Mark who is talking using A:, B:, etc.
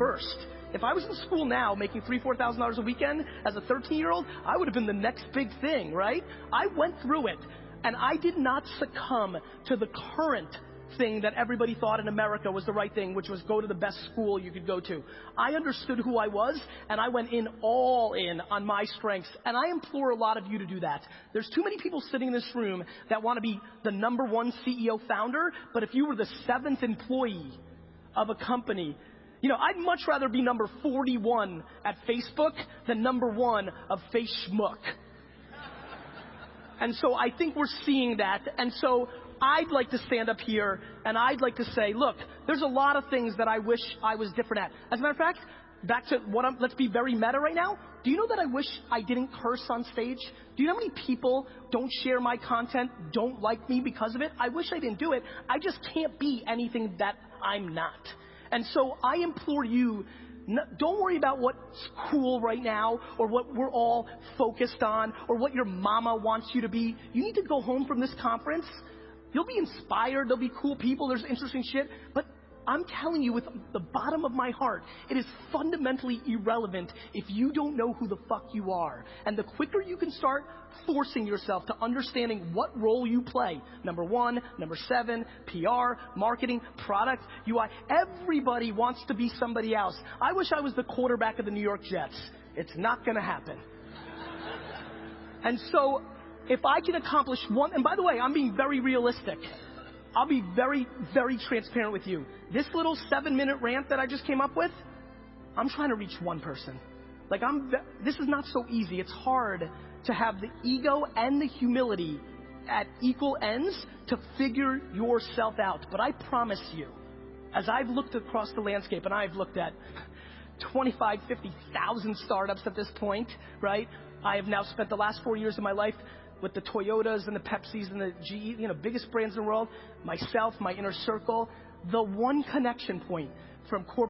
A: first. If I was in school now making $3,000-$4,000 a weekend as a 13-year-old, I would have been the next big thing, right? I went through it, and I did not succumb to the current thing that everybody thought in America was the right thing, which was go to the best school you could go to. I understood who I was, and I went in all in on my strengths, and I implore a lot of you to do that. There's too many people sitting in this room that want to be the #1 CEO founder, but if you were the 7th employee of a company, I'd much rather be number 41 at Facebook than #1 of FaceSchmuck. And so I think we're seeing that, and so I'd like to stand up here and I'd like to say, look, there's a lot of things that I wish I was different at. As a matter of fact, back to let's be very meta right now. Do you know that I wish I didn't curse on stage? Do you know how many people don't share my content, don't like me because of it? I wish I didn't do it. I just can't be anything that I'm not. And so I implore you, don't worry about what's cool right now or what we're all focused on or what your mama wants you to be. You need to go home from this conference. You'll be inspired, there'll be cool people, there's interesting shit, but I'm telling you with the bottom of my heart, it is fundamentally irrelevant if you don't know who the fuck you are. And the quicker you can start forcing yourself to understanding what role you play, #1, #7, PR, marketing, product, UI, everybody wants to be somebody else. I wish I was the quarterback of the New York Jets. It's not gonna happen. And so, if I can accomplish one, and by the way, I'm being very realistic. I'll be very, very transparent with you. This little 7-minute rant that I just came up with, I'm trying to reach one person. This is not so easy. It's hard to have the ego and the humility at equal ends to figure yourself out. But I promise you, as I've looked across the landscape, and I've looked at 25, 50,000 startups at this point, right? I have now spent the last 4 years of my life with the Toyotas and the Pepsis and the GE, biggest brands in the world, myself, my inner circle. The one connection point from corporate